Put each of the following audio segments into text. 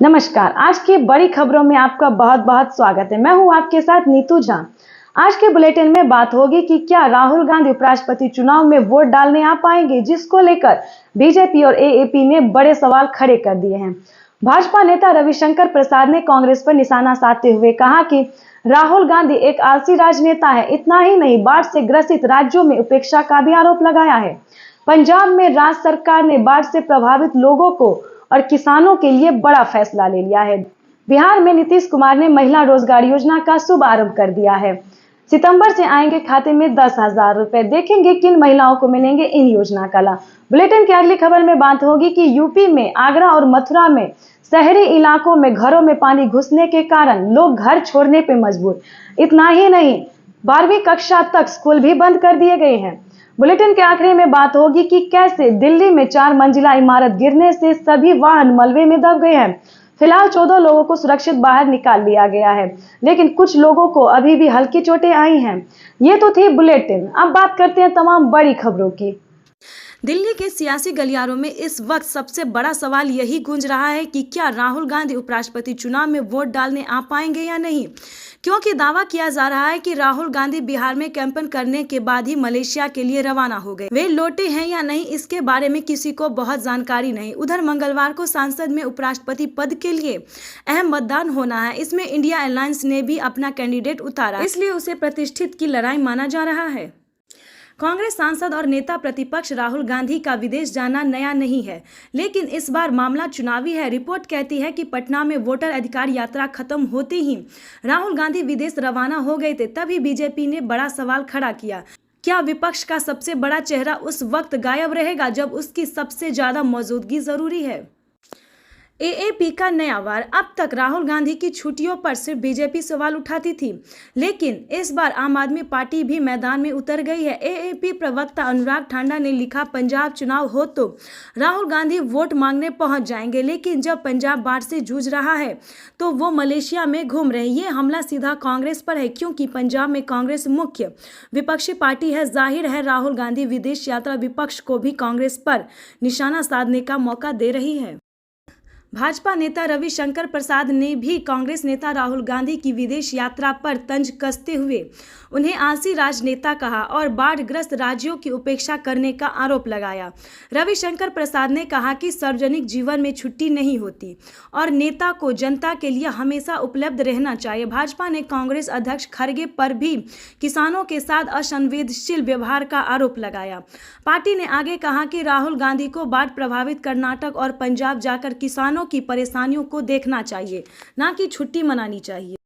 नमस्कार। आज की बड़ी खबरों में आपका बहुत बहुत स्वागत है। मैं हूं आपके साथ नीतू झा। आज के बुलेटिन में बात होगी कि क्या राहुल गांधी उपराष्ट्रपति चुनाव में वोट डालने आ पाएंगे, जिसको लेकर बीजेपी और एएपी ने बड़े सवाल खड़े कर दिए हैं। भाजपा नेता रविशंकर प्रसाद ने कांग्रेस पर निशाना साधते हुए कहा कि राहुल गांधी एक आलसी राजनेता है। इतना ही नहीं, बाढ़ से ग्रसित राज्यों में उपेक्षा का भी आरोप लगाया है। पंजाब में राज्य सरकार ने बाढ़ से प्रभावित लोगों को और किसानों के लिए बड़ा फैसला ले लिया है। बिहार में नीतीश कुमार ने महिला रोजगार योजना का शुभारंभ कर दिया है। सितंबर से आएंगे खाते में 10,000 रुपए। देखेंगे किन महिलाओं को मिलेंगे इन योजना का लाभ। बुलेटिन की अगली खबर में बात होगी कि यूपी में आगरा और मथुरा में शहरी इलाकों में घरों में पानी घुसने के कारण लोग घर छोड़ने पे मजबूर। इतना ही नहीं, 12वीं कक्षा तक स्कूल भी बंद कर दिए गए हैं। बुलेटिन के आखिरी में बात होगी कि कैसे दिल्ली में 4 मंजिला इमारत गिरने से सभी वाहन मलबे में दब गए हैं। फिलहाल 14 लोगों को सुरक्षित बाहर निकाल लिया गया है, लेकिन कुछ लोगों को अभी भी हल्की चोटें आई हैं। ये तो थी बुलेटिन। अब बात करते हैं तमाम बड़ी खबरों की। दिल्ली के सियासी गलियारों में इस वक्त सबसे बड़ा सवाल यही गूंज रहा है कि क्या राहुल गांधी उपराष्ट्रपति चुनाव में वोट डालने आ पाएंगे या नहीं, क्योंकि दावा किया जा रहा है कि राहुल गांधी बिहार में कैंपेन करने के बाद ही मलेशिया के लिए रवाना हो गए। वे लौटे हैं या नहीं, इसके बारे में किसी को बहुत जानकारी नहीं। उधर मंगलवार को संसद में उपराष्ट्रपति पद के लिए अहम मतदान होना है। इसमें इंडिया अलायंस ने भी अपना कैंडिडेट उतारा, इसलिए उसे प्रतिष्ठित की लड़ाई माना जा रहा है। कांग्रेस सांसद और नेता प्रतिपक्ष राहुल गांधी का विदेश जाना नया नहीं है, लेकिन इस बार मामला चुनावी है। रिपोर्ट कहती है कि पटना में वोटर अधिकार यात्रा खत्म होते ही राहुल गांधी विदेश रवाना हो गए थे। तभी बीजेपी ने बड़ा सवाल खड़ा किया, क्या विपक्ष का सबसे बड़ा चेहरा उस वक्त गायब रहेगा जब उसकी सबसे ज्यादा मौजूदगी जरूरी है। एएपी का नया वार। अब तक राहुल गांधी की छुट्टियों पर सिर्फ बीजेपी सवाल उठाती थी, लेकिन इस बार आम आदमी पार्टी भी मैदान में उतर गई है। एएपी प्रवक्ता अनुराग ठांडा ने लिखा, पंजाब चुनाव हो तो राहुल गांधी वोट मांगने पहुंच जाएंगे, लेकिन जब पंजाब बाढ़ से जूझ रहा है तो वो मलेशिया में घूम रहे। ये हमला सीधा कांग्रेस पर है, क्योंकि पंजाब में कांग्रेस मुख्य विपक्षी पार्टी है। जाहिर है राहुल गांधी विदेश यात्रा विपक्ष को भी कांग्रेस पर निशाना साधने का मौका दे रही है। भाजपा नेता रविशंकर प्रसाद ने भी कांग्रेस नेता राहुल गांधी की विदेश यात्रा पर तंज कसते हुए उन्हें आलसी राजनेता कहा और बाढ़ग्रस्त राज्यों की उपेक्षा करने का आरोप लगाया। रविशंकर प्रसाद ने कहा कि सार्वजनिक जीवन में छुट्टी नहीं होती और नेता को जनता के लिए हमेशा उपलब्ध रहना चाहिए। भाजपा ने कांग्रेस अध्यक्ष खड़गे पर भी किसानों के साथ असंवेदनशील व्यवहार का आरोप लगाया। पार्टी ने आगे कहा कि राहुल गांधी को बाढ़ प्रभावित कर्नाटक और पंजाब जाकर किसानों की परेशानियों को देखना चाहिए, न कि छुट्टी मनानी चाहिए।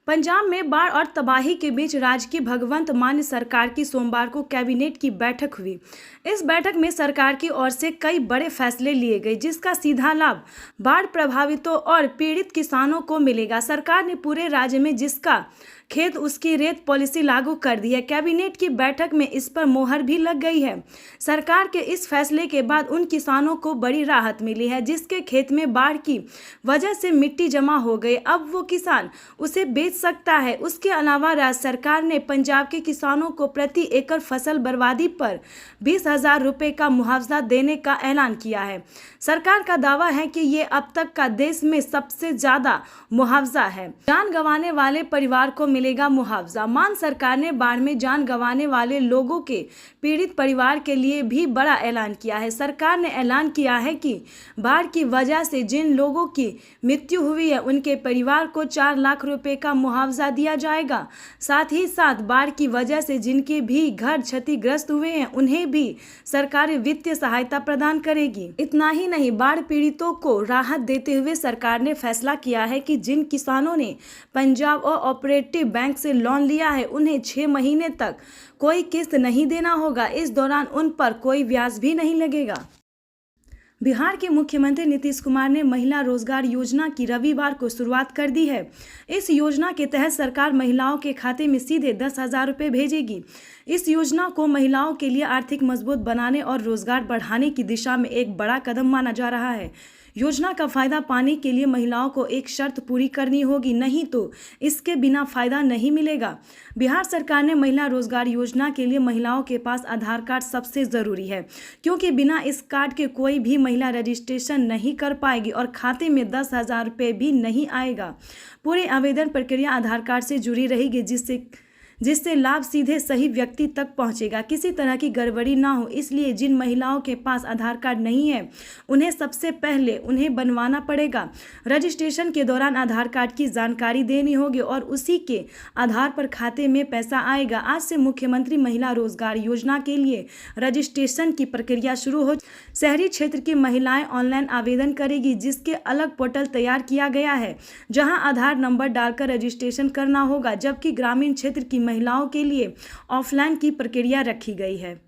पंजाब में बाढ़ और तबाही के बीच राज्य की भगवंत मान सरकार की सोमवार को कैबिनेट की बैठक हुई। इस बैठक में सरकार की ओर से कई बड़े फैसले लिए गए, जिसका सीधा लाभ बाढ़ प्रभावितों और पीड़ित किसानों को मिलेगा। सरकार ने पूरे राज्य में जिसका खेत उसकी रेत पॉलिसी लागू कर दी है। कैबिनेट की बैठक में इस पर मोहर भी लग गई है। सरकार के इस फैसले के बाद उन किसानों को बड़ी राहत मिली है जिसके खेत में बाढ़ की वजह से मिट्टी जमा हो गई। अब वो किसान उसे बेच सकता है। उसके अलावा राज्य सरकार ने पंजाब के किसानों को प्रति एकड़ फसल बर्बादी पर 20,000 रुपये का मुआवजा देने का ऐलान किया है। सरकार का दावा है कि ये अब तक का देश में सबसे ज्यादा मुआवजा है। जान गंवाने वाले परिवार को मिलेगा मुआवजा। मान सरकार ने बाढ़ में जान गंवाने वाले लोगों के पीड़ित परिवार के लिए भी बड़ा ऐलान किया है। सरकार ने ऐलान किया है कि बाढ़ की वजह से जिन लोगों की मृत्यु हुई है उनके परिवार को 4 लाख रुपए का मुआवजा दिया जाएगा। साथ ही साथ बाढ़ की वजह से जिनके भी घर क्षतिग्रस्त हुए हैं उन्हें भी सरकार वित्तीय सहायता प्रदान करेगी। इतना ही नहीं, बाढ़ पीड़ितों को राहत देते हुए सरकार ने फैसला किया है कि जिन किसानों ने पंजाब और ऑपरेटिव बैंक से लोन लिया है उन्हें 6 महीने तक कोई किस्त नहीं देना होगा। इस दौरान उन पर कोई ब्याज भी नहीं लगेगा। बिहार के मुख्यमंत्री नीतीश कुमार ने महिला रोजगार योजना की रविवार को शुरुआत कर दी है। इस योजना के तहत सरकार महिलाओं के खाते में सीधे 10,000 रुपये भेजेगी। इस योजना को महिलाओं के लिए आर्थिक मजबूत बनाने और रोजगार बढ़ाने की दिशा में एक बड़ा कदम माना जा रहा है, योजना का फायदा पाने के लिए महिलाओं को एक शर्त पूरी करनी होगी, नहीं तो इसके बिना फायदा नहीं मिलेगा। बिहार सरकार ने महिला रोजगार योजना के लिए महिलाओं के पास आधार कार्ड सबसे जरूरी है, क्योंकि बिना इस कार्ड के कोई भी महिला रजिस्ट्रेशन नहीं कर पाएगी और खाते में 10,000 रुपये भी नहीं आएगा। पूरी आवेदन प्रक्रिया आधार कार्ड से जुड़ी रहेगी, जिससे लाभ सीधे सही व्यक्ति तक पहुंचेगा, किसी तरह की गड़बड़ी ना हो। इसलिए जिन महिलाओं के पास आधार कार्ड नहीं है उन्हें सबसे पहले उन्हें बनवाना पड़ेगा। रजिस्ट्रेशन के दौरान आधार कार्ड की जानकारी देनी होगी और उसी के आधार पर खाते में पैसा आएगा। आज से मुख्यमंत्री महिला रोजगार योजना के लिए रजिस्ट्रेशन की प्रक्रिया शुरू हो। शहरी क्षेत्र की महिलाएं ऑनलाइन आवेदन करेगी, जिसके अलग पोर्टल तैयार किया गया है जहां आधार नंबर डालकर रजिस्ट्रेशन करना होगा, जबकि ग्रामीण क्षेत्र की महिलाओं के लिए ऑफलाइन की प्रक्रिया रखी गई है।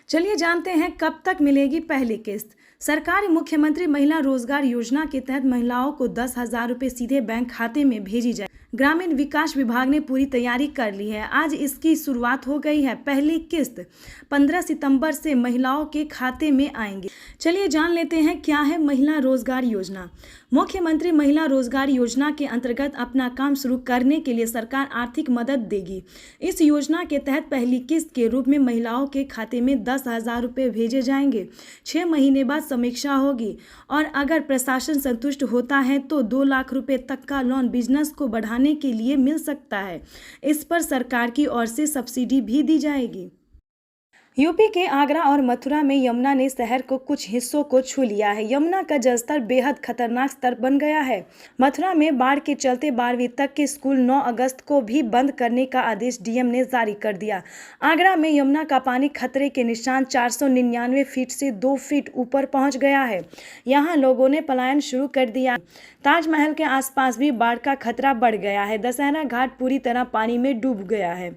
चलिए जानते हैं कब तक मिलेगी पहली किस्त। सरकार मुख्यमंत्री महिला रोजगार योजना के तहत महिलाओं को 10,000 रुपये सीधे बैंक खाते में भेजी जाए। ग्रामीण विकास विभाग ने पूरी तैयारी कर ली है। आज इसकी शुरुआत हो गई है। पहली किस्त 15 सितंबर से महिलाओं के खाते में आएंगी। चलिए जान लेते हैं क्या है महिला रोजगार योजना। मुख्यमंत्री महिला रोजगार योजना के अंतर्गत अपना काम शुरू करने के लिए सरकार आर्थिक मदद देगी। इस योजना के तहत पहली किस्त के रूप में महिलाओं के खाते में 10,000 रुपये भेजे जाएंगे। 6 महीने बाद समीक्षा होगी और अगर प्रशासन संतुष्ट होता है तो 2 लाख रुपए तक का लोन बिजनेस को बढ़ाने के लिए मिल सकता है। इस पर सरकार की ओर से सब्सिडी भी दी जाएगी। यूपी के आगरा और मथुरा में यमुना ने शहर को कुछ हिस्सों को छू लिया है। यमुना का जलस्तर बेहद खतरनाक स्तर बन गया है। मथुरा में बाढ़ के चलते 12वीं तक के स्कूल 9 अगस्त को भी बंद करने का आदेश डीएम ने जारी कर दिया। आगरा में यमुना का पानी खतरे के निशान 499 फीट से 2 फीट ऊपर पहुंच गया है। यहां लोगों ने पलायन शुरू कर दिया। ताजमहल के आसपास भी बाढ़ का खतरा बढ़ गया है। दशहरा घाट पूरी तरह पानी में डूब गया है।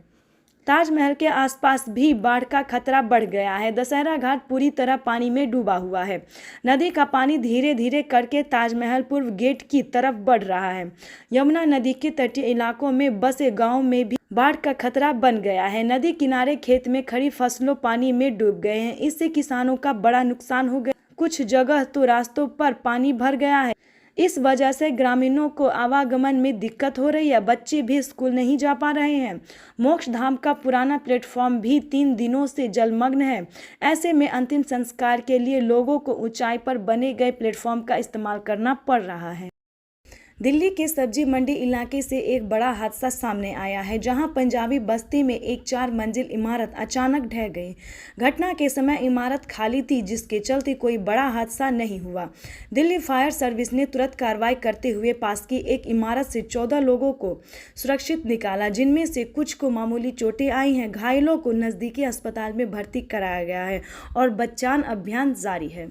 ताजमहल के आसपास भी बाढ़ का खतरा बढ़ गया है। दशहरा घाट पूरी तरह पानी में डूबा हुआ है। नदी का पानी धीरे धीरे करके ताजमहल पूर्व गेट की तरफ बढ़ रहा है। यमुना नदी के तटीय इलाकों में बसे गांव में भी बाढ़ का खतरा बन गया है। नदी किनारे खेत में खड़ी फसलों पानी में डूब गए हैं। इससे किसानों का बड़ा नुकसान हो गया। कुछ जगह तो रास्तों पर पानी भर गया है। इस वजह से ग्रामीणों को आवागमन में दिक्कत हो रही है। बच्चे भी स्कूल नहीं जा पा रहे हैं। मोक्ष धाम का पुराना प्लेटफॉर्म भी 3 दिनों से जलमग्न है। ऐसे में अंतिम संस्कार के लिए लोगों को ऊंचाई पर बने गए प्लेटफॉर्म का इस्तेमाल करना पड़ रहा है। दिल्ली के सब्जी मंडी इलाके से एक बड़ा हादसा सामने आया है, जहां पंजाबी बस्ती में एक 4 मंजिल इमारत अचानक ढह गई। घटना के समय इमारत खाली थी, जिसके चलते कोई बड़ा हादसा नहीं हुआ। दिल्ली फायर सर्विस ने तुरंत कार्रवाई करते हुए पास की एक इमारत से 14 लोगों को सुरक्षित निकाला, जिनमें से कुछ को मामूली चोटें आई हैं। घायलों को नजदीकी अस्पताल में भर्ती कराया गया है और बचाव अभियान जारी है।